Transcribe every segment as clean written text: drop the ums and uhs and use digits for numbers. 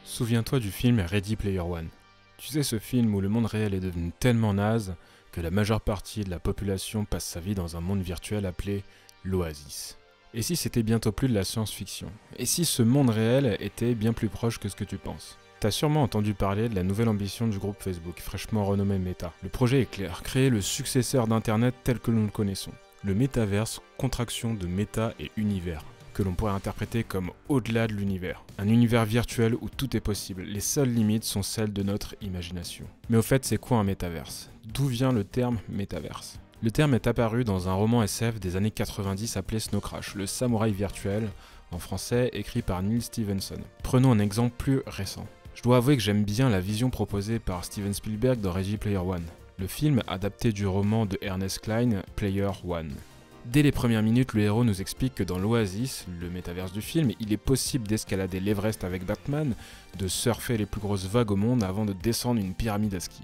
Souviens-toi du film Ready Player One. Tu sais, ce film où le monde réel est devenu tellement naze que la majeure partie de la population passe sa vie dans un monde virtuel appelé l'Oasis. Et si c'était bientôt plus de la science-fiction? Et si ce monde réel était bien plus proche que ce que tu penses? T'as sûrement entendu parler de la nouvelle ambition du groupe Facebook, fraîchement renommé Meta. Le projet est clair, créer le successeur d'Internet tel que nous le connaissons. Le métaverse, contraction de méta et univers, que l'on pourrait interpréter comme au-delà de l'univers. Un univers virtuel où tout est possible, les seules limites sont celles de notre imagination. Mais au fait, c'est quoi un métaverse? D'où vient le terme métaverse? Le terme est apparu dans un roman SF des années 90 appelé Snow Crash, le samouraï virtuel, en français écrit par Neal Stephenson. Prenons un exemple plus récent. Je dois avouer que j'aime bien la vision proposée par Steven Spielberg dans Ready Player One, le film adapté du roman de Ernest Cline, Player One. Dès les premières minutes, le héros nous explique que dans l'Oasis, le métaverse du film, il est possible d'escalader l'Everest avec Batman, de surfer les plus grosses vagues au monde avant de descendre une pyramide à ski.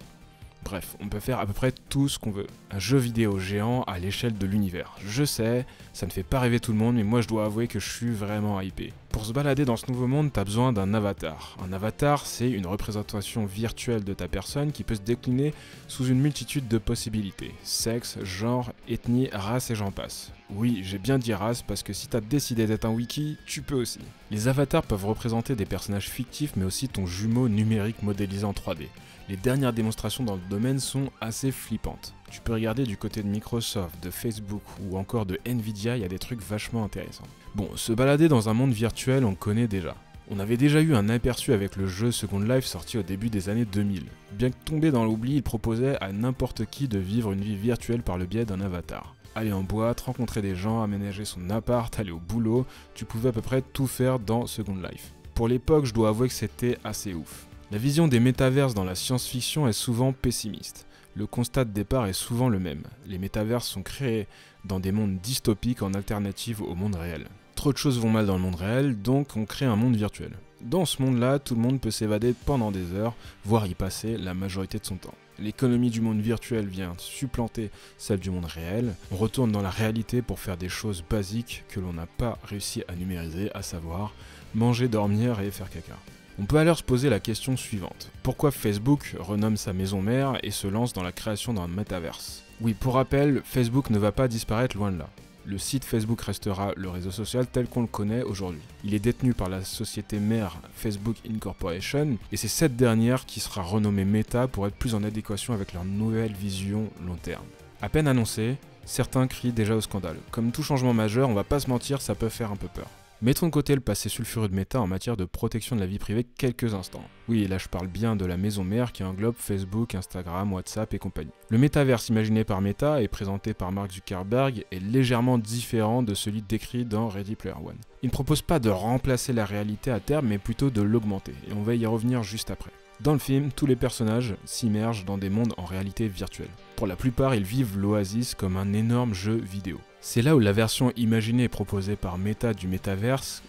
Bref, on peut faire à peu près tout ce qu'on veut. Un jeu vidéo géant à l'échelle de l'univers. Je sais, ça ne fait pas rêver tout le monde, mais moi je dois avouer que je suis vraiment hypé. Pour se balader dans ce nouveau monde, t'as besoin d'un avatar. Un avatar, c'est une représentation virtuelle de ta personne qui peut se décliner sous une multitude de possibilités. Sexe, genre, ethnie, race et j'en passe. Oui, j'ai bien dit race parce que si t'as décidé d'être un wiki, tu peux aussi. Les avatars peuvent représenter des personnages fictifs mais aussi ton jumeau numérique modélisé en 3D. Les dernières démonstrations dans le domaine sont assez flippantes. Tu peux regarder du côté de Microsoft, de Facebook ou encore de Nvidia, il y a des trucs vachement intéressants. Bon, se balader dans un monde virtuel, on connaît déjà. On avait déjà eu un aperçu avec le jeu Second Life sorti au début des années 2000. Bien que tombé dans l'oubli, il proposait à n'importe qui de vivre une vie virtuelle par le biais d'un avatar. Aller en boîte, rencontrer des gens, aménager son appart, aller au boulot, tu pouvais à peu près tout faire dans Second Life. Pour l'époque, je dois avouer que c'était assez ouf. La vision des métaverses dans la science-fiction est souvent pessimiste. Le constat de départ est souvent le même. Les métaverses sont créés dans des mondes dystopiques en alternative au monde réel. Trop de choses vont mal dans le monde réel, donc on crée un monde virtuel. Dans ce monde-là, tout le monde peut s'évader pendant des heures, voire y passer la majorité de son temps. L'économie du monde virtuel vient supplanter celle du monde réel. On retourne dans la réalité pour faire des choses basiques que l'on n'a pas réussi à numériser, à savoir manger, dormir et faire caca. On peut alors se poser la question suivante. Pourquoi Facebook renomme sa maison mère et se lance dans la création d'un métaverse? Oui, pour rappel, Facebook ne va pas disparaître loin de là. Le site Facebook restera le réseau social tel qu'on le connaît aujourd'hui. Il est détenu par la société mère Facebook Incorporation et c'est cette dernière qui sera renommée Meta pour être plus en adéquation avec leur nouvelle vision long terme. À peine annoncé, certains crient déjà au scandale. Comme tout changement majeur, on va pas se mentir, ça peut faire un peu peur. Mettons de côté le passé sulfureux de Meta en matière de protection de la vie privée quelques instants. Oui, et là je parle bien de la maison mère qui englobe Facebook, Instagram, WhatsApp et compagnie. Le métaverse imaginé par Meta et présenté par Mark Zuckerberg est légèrement différent de celui décrit dans Ready Player One. Il ne propose pas de remplacer la réalité à terme, mais plutôt de l'augmenter, et on va y revenir juste après. Dans le film, tous les personnages s'immergent dans des mondes en réalité virtuelle. Pour la plupart, ils vivent l'Oasis comme un énorme jeu vidéo. C'est là où la version imaginée et proposée par Meta du métaverse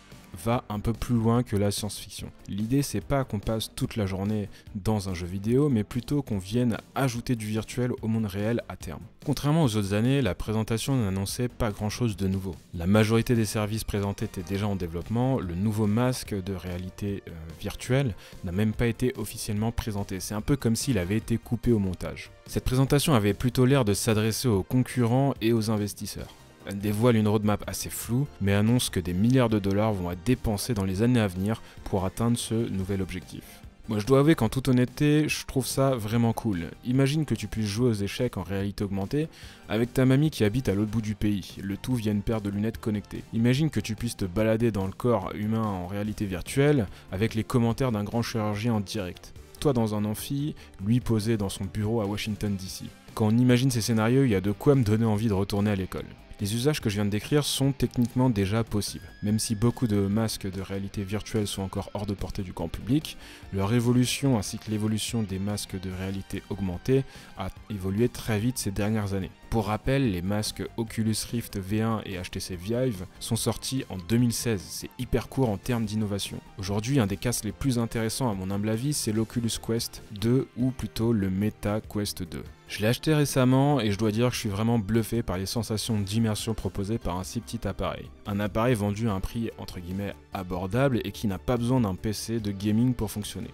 va un peu plus loin que la science-fiction. L'idée, c'est pas qu'on passe toute la journée dans un jeu vidéo, mais plutôt qu'on vienne ajouter du virtuel au monde réel à terme. Contrairement aux autres années, la présentation n'annonçait pas grand-chose de nouveau. La majorité des services présentés étaient déjà en développement, le nouveau masque de réalité virtuelle n'a même pas été officiellement présenté. C'est un peu comme s'il avait été coupé au montage. Cette présentation avait plutôt l'air de s'adresser aux concurrents et aux investisseurs. Elle dévoile une roadmap assez floue, mais annonce que des milliards de dollars vont être dépensés dans les années à venir pour atteindre ce nouvel objectif. Moi je dois avouer qu'en toute honnêteté, je trouve ça vraiment cool. Imagine que tu puisses jouer aux échecs en réalité augmentée avec ta mamie qui habite à l'autre bout du pays, le tout via une paire de lunettes connectées. Imagine que tu puisses te balader dans le corps humain en réalité virtuelle avec les commentaires d'un grand chirurgien en direct. Toi dans un amphi, lui posé dans son bureau à Washington DC. Quand on imagine ces scénarios, il y a de quoi me donner envie de retourner à l'école. Les usages que je viens de décrire sont techniquement déjà possibles. Même si beaucoup de masques de réalité virtuelle sont encore hors de portée du grand public, leur évolution ainsi que l'évolution des masques de réalité augmentée a évolué très vite ces dernières années. Pour rappel, les masques Oculus Rift V1 et HTC Vive sont sortis en 2016, c'est hyper court en termes d'innovation. Aujourd'hui, un des casques les plus intéressants à mon humble avis, c'est l'Oculus Quest 2 ou plutôt le Meta Quest 2. Je l'ai acheté récemment et je dois dire que je suis vraiment bluffé par les sensations d'immersion proposées par un si petit appareil. Un appareil vendu à un prix entre guillemets abordable et qui n'a pas besoin d'un PC de gaming pour fonctionner.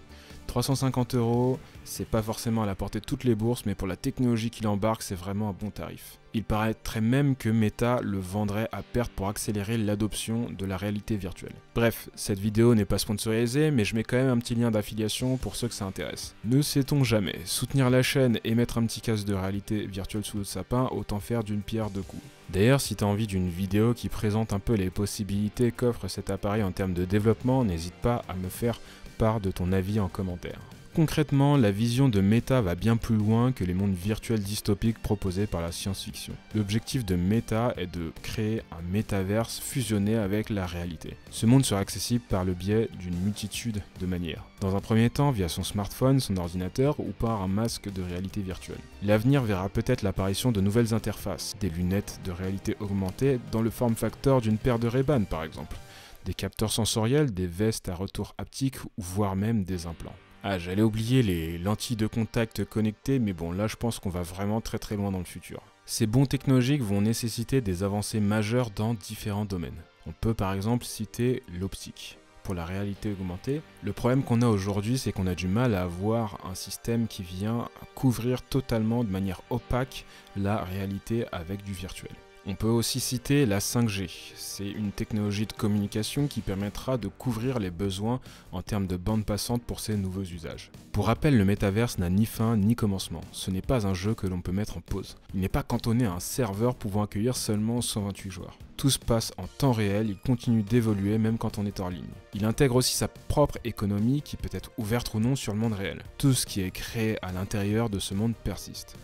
350 €, c'est pas forcément à la portée de toutes les bourses, mais pour la technologie qu'il embarque, c'est vraiment un bon tarif. Il paraîtrait même que Meta le vendrait à perte pour accélérer l'adoption de la réalité virtuelle. Bref, cette vidéo n'est pas sponsorisée, mais je mets quand même un petit lien d'affiliation pour ceux que ça intéresse. Ne sait-on jamais, soutenir la chaîne et mettre un petit casque de réalité virtuelle sous le sapin, autant faire d'une pierre deux coups. D'ailleurs, si tu as envie d'une vidéo qui présente un peu les possibilités qu'offre cet appareil en termes de développement, n'hésite pas à me faire part de ton avis en commentaire. Concrètement, la vision de Meta va bien plus loin que les mondes virtuels dystopiques proposés par la science-fiction. L'objectif de Meta est de créer un métaverse fusionné avec la réalité. Ce monde sera accessible par le biais d'une multitude de manières. Dans un premier temps, via son smartphone, son ordinateur ou par un masque de réalité virtuelle. L'avenir verra peut-être l'apparition de nouvelles interfaces, des lunettes de réalité augmentée dans le form factor d'une paire de Ray-Ban par exemple, des capteurs sensoriels, des vestes à retour haptique ou voire même des implants. Ah, j'allais oublier les lentilles de contact connectées, mais bon, là je pense qu'on va vraiment très loin dans le futur. Ces bons technologiques vont nécessiter des avancées majeures dans différents domaines. On peut par exemple citer l'optique. Pour la réalité augmentée, le problème qu'on a aujourd'hui, c'est qu'on a du mal à avoir un système qui vient couvrir totalement de manière opaque la réalité avec du virtuel. On peut aussi citer la 5G. C'est une technologie de communication qui permettra de couvrir les besoins en termes de bande passante pour ces nouveaux usages. Pour rappel, le métaverse n'a ni fin ni commencement. Ce n'est pas un jeu que l'on peut mettre en pause. Il n'est pas cantonné à un serveur pouvant accueillir seulement 128 joueurs. Tout se passe en temps réel, il continue d'évoluer même quand on est hors ligne. Il intègre aussi sa propre économie qui peut être ouverte ou non sur le monde réel. Tout ce qui est créé à l'intérieur de ce monde persiste.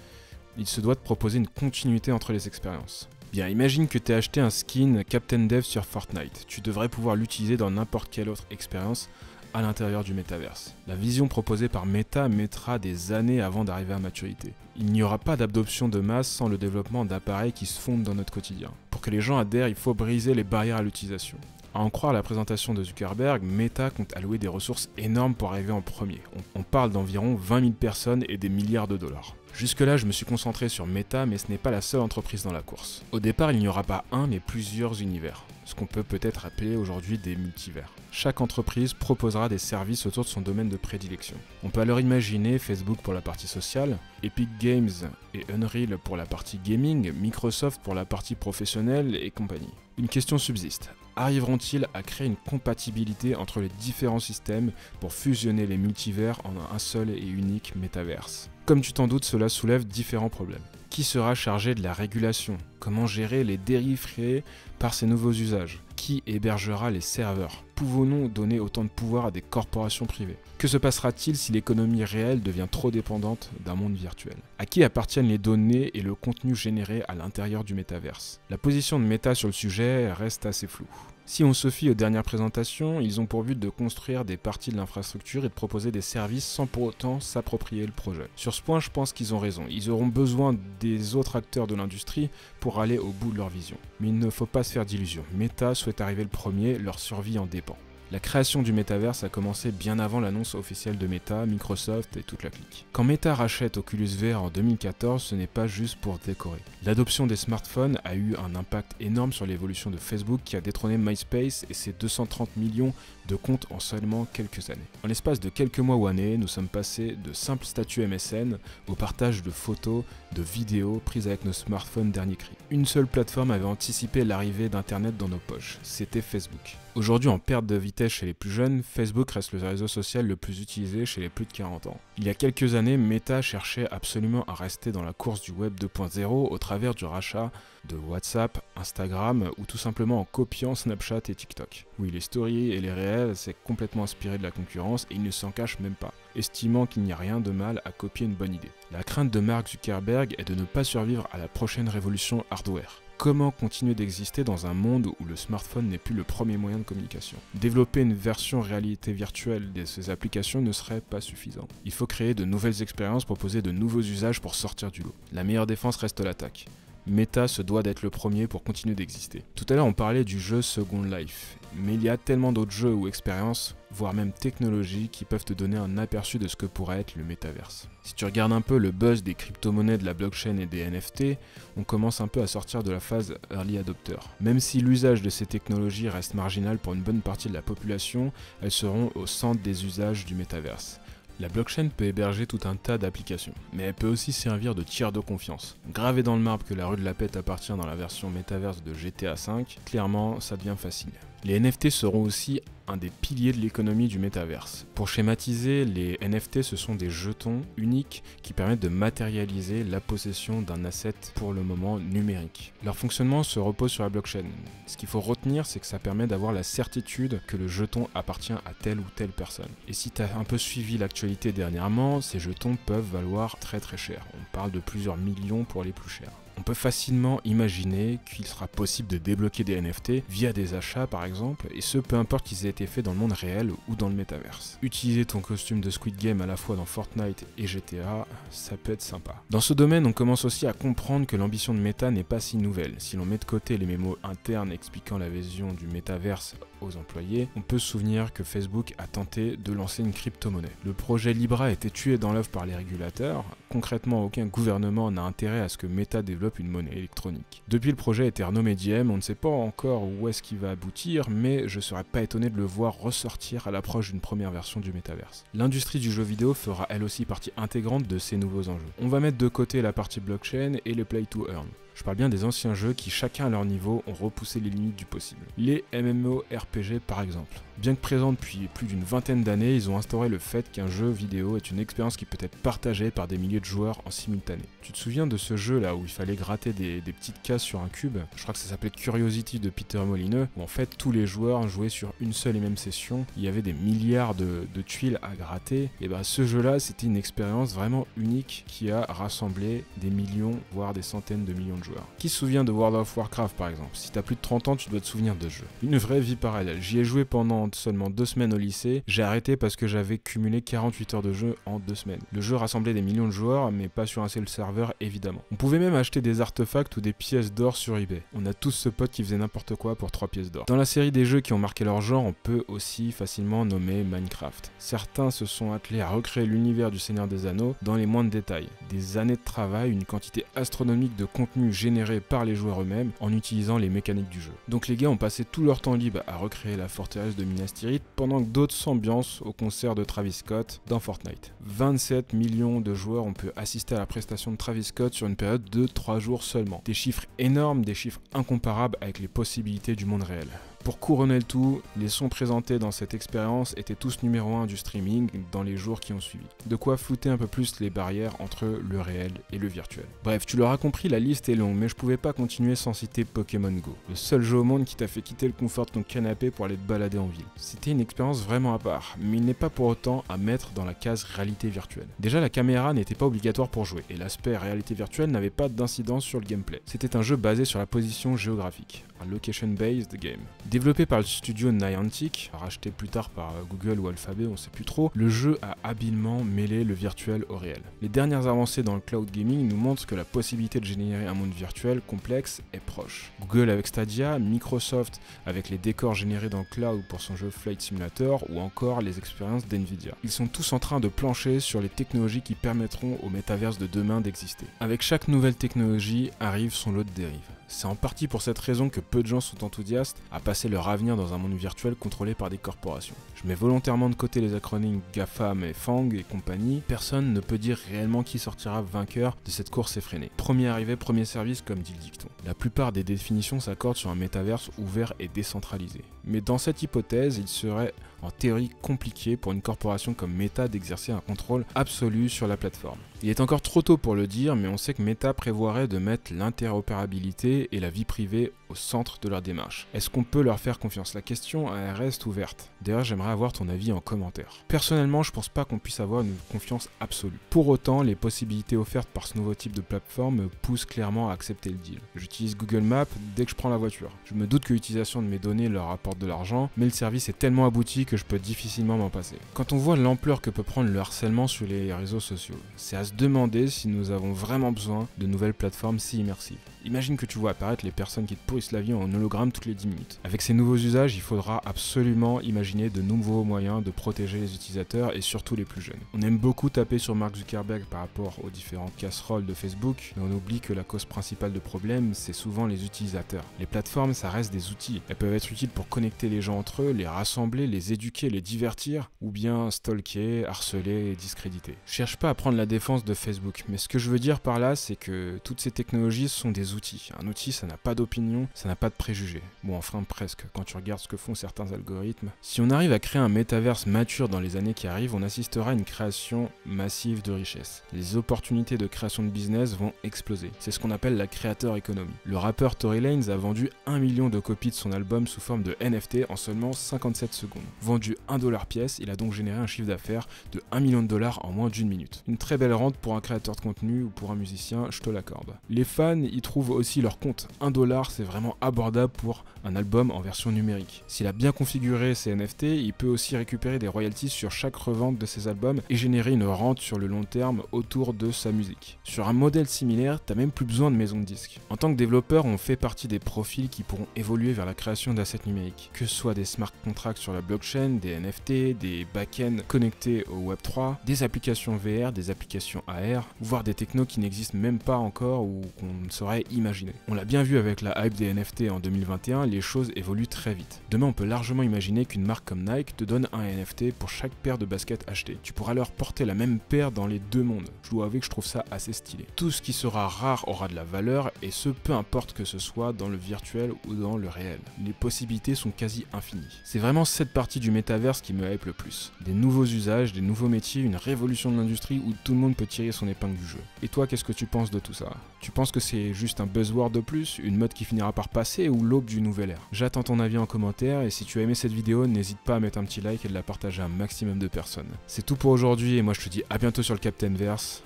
Il se doit de proposer une continuité entre les expériences. Bien, imagine que tu as acheté un skin Captain Dev sur Fortnite. Tu devrais pouvoir l'utiliser dans n'importe quelle autre expérience à l'intérieur du métaverse. La vision proposée par Meta mettra des années avant d'arriver à maturité. Il n'y aura pas d'adoption de masse sans le développement d'appareils qui se fondent dans notre quotidien. Pour que les gens adhèrent, il faut briser les barrières à l'utilisation. À en croire la présentation de Zuckerberg, Meta compte allouer des ressources énormes pour arriver en premier. On parle d'environ 20 000 personnes et des milliards de dollars. Jusque-là, je me suis concentré sur Meta, mais ce n'est pas la seule entreprise dans la course. Au départ, il n'y aura pas un, mais plusieurs univers, ce qu'on peut peut-être appeler aujourd'hui des multivers. Chaque entreprise proposera des services autour de son domaine de prédilection. On peut alors imaginer Facebook pour la partie sociale, Epic Games et Unreal pour la partie gaming, Microsoft pour la partie professionnelle et compagnie. Une question subsiste. Arriveront-ils à créer une compatibilité entre les différents systèmes pour fusionner les multivers en un seul et unique métaverse? Comme tu t'en doutes, cela soulève différents problèmes. Qui sera chargé de la régulation? Comment gérer les dérives créées par ces nouveaux usages? Qui hébergera les serveurs? Pouvons-nous donner autant de pouvoir à des corporations privées? Que se passera-t-il si l'économie réelle devient trop dépendante d'un monde virtuel? À qui appartiennent les données et le contenu généré à l'intérieur du métaverse? La position de Meta sur le sujet reste assez floue. Si on se fie aux dernières présentations, ils ont pour but de construire des parties de l'infrastructure et de proposer des services sans pour autant s'approprier le projet. Sur ce point, je pense qu'ils ont raison. Ils auront besoin des autres acteurs de l'industrie pour aller au bout de leur vision. Mais il ne faut pas se faire d'illusions. Meta souhaite arriver le premier, leur survie en dépend. La création du métaverse a commencé bien avant l'annonce officielle de Meta, Microsoft et toute la clique. Quand Meta rachète Oculus VR en 2014, ce n'est pas juste pour décorer. L'adoption des smartphones a eu un impact énorme sur l'évolution de Facebook qui a détrôné MySpace et ses 230 millions de comptes en seulement quelques années. En l'espace de quelques mois ou années, nous sommes passés de simples statuts MSN au partage de photos, de vidéos prises avec nos smartphones dernier cri. Une seule plateforme avait anticipé l'arrivée d'Internet dans nos poches, c'était Facebook. Aujourd'hui, en perte de vitesse chez les plus jeunes, Facebook reste le réseau social le plus utilisé chez les plus de 40 ans. Il y a quelques années, Meta cherchait absolument à rester dans la course du web 2.0 au travers du rachat de WhatsApp, Instagram ou tout simplement en copiant Snapchat et TikTok. Oui, les stories et les réels, c'est complètement inspiré de la concurrence et ils ne s'en cachent même pas, estimant qu'il n'y a rien de mal à copier une bonne idée. La crainte de Mark Zuckerberg est de ne pas survivre à la prochaine révolution hardware. Comment continuer d'exister dans un monde où le smartphone n'est plus le premier moyen de communication? Développer une version réalité virtuelle de ces applications ne serait pas suffisant. Il faut créer de nouvelles expériences, proposer de nouveaux usages pour sortir du lot. La meilleure défense reste l'attaque. Meta se doit d'être le premier pour continuer d'exister. Tout à l'heure on parlait du jeu Second Life, mais il y a tellement d'autres jeux ou expériences, voire même technologies qui peuvent te donner un aperçu de ce que pourrait être le métaverse. Si tu regardes un peu le buzz des crypto-monnaies, de la blockchain et des NFT, on commence un peu à sortir de la phase early adopter. Même si l'usage de ces technologies reste marginal pour une bonne partie de la population, elles seront au centre des usages du métaverse. La blockchain peut héberger tout un tas d'applications, mais elle peut aussi servir de tiers de confiance. Gravé dans le marbre que la rue de la Pète appartient dans la version métaverse de GTA V, clairement ça devient facile. Les NFT seront aussi un des piliers de l'économie du métaverse. Pour schématiser, les NFT ce sont des jetons uniques qui permettent de matérialiser la possession d'un asset pour le moment numérique. Leur fonctionnement se repose sur la blockchain. Ce qu'il faut retenir, c'est que ça permet d'avoir la certitude que le jeton appartient à telle ou telle personne. Et si tu as un peu suivi l'actualité dernièrement, ces jetons peuvent valoir très cher. On parle de plusieurs millions pour les plus chers. On peut facilement imaginer qu'il sera possible de débloquer des NFT via des achats par exemple, et ce peu importe qu'ils aient été faits dans le monde réel ou dans le métaverse. Utiliser ton costume de Squid Game à la fois dans Fortnite et GTA, ça peut être sympa. Dans ce domaine, on commence aussi à comprendre que l'ambition de Meta n'est pas si nouvelle. Si l'on met de côté les mémos internes expliquant la vision du métaverse aux employés, on peut se souvenir que Facebook a tenté de lancer une crypto-monnaie. Le projet Libra a été tué dans l'œuf par les régulateurs. Concrètement, aucun gouvernement n'a intérêt à ce que Meta développe une monnaie électronique. Depuis, le projet a été renommé Diem, on ne sait pas encore où est-ce qu'il va aboutir, mais je serais pas étonné de le voir ressortir à l'approche d'une première version du métaverse. L'industrie du jeu vidéo fera elle aussi partie intégrante de ces nouveaux enjeux. On va mettre de côté la partie blockchain et les play to earn. Je parle bien des anciens jeux qui, chacun à leur niveau, ont repoussé les limites du possible. Les MMORPG par exemple. Bien que présents depuis plus d'une vingtaine d'années, ils ont instauré le fait qu'un jeu vidéo est une expérience qui peut être partagée par des milliers de joueurs en simultané. Tu te souviens de ce jeu là où il fallait gratter des petites cases sur un cube? Je crois que ça s'appelait Curiosity de Peter Molineux, où en fait tous les joueurs jouaient sur une seule et même session. Il y avait des milliards de tuiles à gratter. Et bah ce jeu là, c'était une expérience vraiment unique qui a rassemblé des millions, voire des centaines de millions de joueurs. Qui se souvient de World of Warcraft par exemple? Si t'as plus de 30 ans, tu dois te souvenir de ce jeu. Une vraie vie parallèle. J'y ai joué pendant seulement 2 semaines au lycée. J'ai arrêté parce que j'avais cumulé 48 heures de jeu en 2 semaines. Le jeu rassemblait des millions de joueurs, mais pas sur un seul serveur évidemment. On pouvait même acheter des artefacts ou des pièces d'or sur eBay. On a tous ce pote qui faisait n'importe quoi pour 3 pièces d'or. Dans la série des jeux qui ont marqué leur genre, on peut aussi facilement nommer Minecraft. Certains se sont attelés à recréer l'univers du Seigneur des Anneaux dans les moindres détails. Des années de travail, une quantité astronomique de contenu généré par les joueurs eux-mêmes en utilisant les mécaniques du jeu. Donc les gars ont passé tout leur temps libre à recréer la forteresse de Minas Tirith pendant que d'autres s'ambiancent au concert de Travis Scott dans Fortnite. 27 millions de joueurs ont pu assister à la prestation de Travis Scott sur une période de 3 jours seulement. Des chiffres énormes, des chiffres incomparables avec les possibilités du monde réel. Pour couronner le tout, les sons présentés dans cette expérience étaient tous numéro 1 du streaming dans les jours qui ont suivi. De quoi flouter un peu plus les barrières entre le réel et le virtuel. Bref, tu l'auras compris, la liste est longue, mais je pouvais pas continuer sans citer Pokémon Go. Le seul jeu au monde qui t'a fait quitter le confort de ton canapé pour aller te balader en ville. C'était une expérience vraiment à part, mais il n'est pas pour autant à mettre dans la case réalité virtuelle. Déjà, la caméra n'était pas obligatoire pour jouer, et l'aspect réalité virtuelle n'avait pas d'incidence sur le gameplay. C'était un jeu basé sur la position géographique, un location-based game. Développé par le studio Niantic, racheté plus tard par Google ou Alphabet, on sait plus trop, le jeu a habilement mêlé le virtuel au réel. Les dernières avancées dans le cloud gaming nous montrent que la possibilité de générer un monde virtuel complexe est proche. Google avec Stadia, Microsoft avec les décors générés dans le cloud pour son jeu Flight Simulator ou encore les expériences d'Nvidia. Ils sont tous en train de plancher sur les technologies qui permettront au métaverse de demain d'exister. Avec chaque nouvelle technologie arrive son lot de dérives. C'est en partie pour cette raison que peu de gens sont enthousiastes à passer leur avenir dans un monde virtuel contrôlé par des corporations. Je mets volontairement de côté les acronymes GAFAM et FANG et compagnie, personne ne peut dire réellement qui sortira vainqueur de cette course effrénée. Premier arrivé, premier service comme dit le dicton. La plupart des définitions s'accordent sur un métaverse ouvert et décentralisé. Mais dans cette hypothèse, il serait en théorie compliqué pour une corporation comme Meta d'exercer un contrôle absolu sur la plateforme. Il est encore trop tôt pour le dire, mais on sait que Meta prévoirait de mettre l'interopérabilité et la vie privée au centre de leur démarche. Est-ce qu'on peut leur faire confiance? La question elle reste ouverte. D'ailleurs, j'aimerais avoir ton avis en commentaire. Personnellement, je pense pas qu'on puisse avoir une confiance absolue. Pour autant, les possibilités offertes par ce nouveau type de plateforme me poussent clairement à accepter le deal. J'utilise Google Maps dès que je prends la voiture. Je me doute que l'utilisation de mes données leur apporte de l'argent, mais le service est tellement abouti que je peux difficilement m'en passer. Quand on voit l'ampleur que peut prendre le harcèlement sur les réseaux sociaux, c'est à se demander si nous avons vraiment besoin de nouvelles plateformes si immersives. Imagine que tu vois apparaître les personnes qui te pourrissent la vie en hologramme toutes les 10 minutes. Avec ces nouveaux usages, il faudra absolument imaginer de nouveaux moyens de protéger les utilisateurs et surtout les plus jeunes. On aime beaucoup taper sur Mark Zuckerberg par rapport aux différentes casseroles de Facebook, mais on oublie que la cause principale de problème, c'est souvent les utilisateurs. Les plateformes, ça reste des outils. Elles peuvent être utiles pour connecter les gens entre eux, les rassembler, les éduquer, les divertir, ou bien stalker, harceler et discréditer. Je cherche pas à prendre la défense de Facebook, mais ce que je veux dire par là, c'est que toutes ces technologies sont des outils. Un outil, ça n'a pas d'opinion, ça n'a pas de préjugés. Bon, enfin presque, quand tu regardes ce que font certains algorithmes. Si on arrive à créer un métaverse mature dans les années qui arrivent, on assistera à une création massive de richesses. Les opportunités de création de business vont exploser. C'est ce qu'on appelle la creator economy. Le rappeur Tory Lanez a vendu 1 million de copies de son album sous forme de NFT en seulement 57 secondes. Vendu 1 $ pièce, il a donc généré un chiffre d'affaires de 1 million de dollars en moins d'1 minute. Une très belle rente pour un créateur de contenu ou pour un musicien, je te l'accorde. Les fans y trouvent aussi leur compte. 1 $, c'est vraiment abordable pour un album en version numérique. S'il a bien configuré ses NFT, il peut aussi récupérer des royalties sur chaque revente de ses albums et générer une rente sur le long terme autour de sa musique. Sur un modèle similaire, t'as même plus besoin de maison de disques. En tant que développeur, on fait partie des profils qui pourront évoluer vers la création d'assets numériques. Que ce soit des smart contracts sur la blockchain, des NFT, des back-ends connectés au Web3, des applications VR, des applications AR, voire des technos qui n'existent même pas encore ou qu'on ne saurait imaginer. On l'a bien vu avec la hype des NFT en 2021, les choses évoluent très vite. Demain, on peut largement imaginer qu'une marque comme Nike te donne un NFT pour chaque paire de baskets achetées. Tu pourras alors porter la même paire dans les deux mondes. Je dois avouer que je trouve ça assez stylé. Tout ce qui sera rare aura de la valeur et ce peu importe que ce soit dans le virtuel ou dans le réel. Les possibilités sont quasi infinies. C'est vraiment cette partie du métaverse qui me hype le plus. Des nouveaux usages, des nouveaux métiers, une révolution de l'industrie où tout le monde peut tirer son épingle du jeu. Et toi, qu'est-ce que tu penses de tout ça? Tu penses que c'est juste un buzzword de plus, une mode qui finira par passer ou l'aube d'une nouvelle ère? J'attends ton avis en commentaire et si tu as aimé cette vidéo, n'hésite pas à mettre un petit like et de la partager à un maximum de personnes. C'est tout pour aujourd'hui et moi je te dis à bientôt sur le Captain Verse.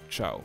Ciao.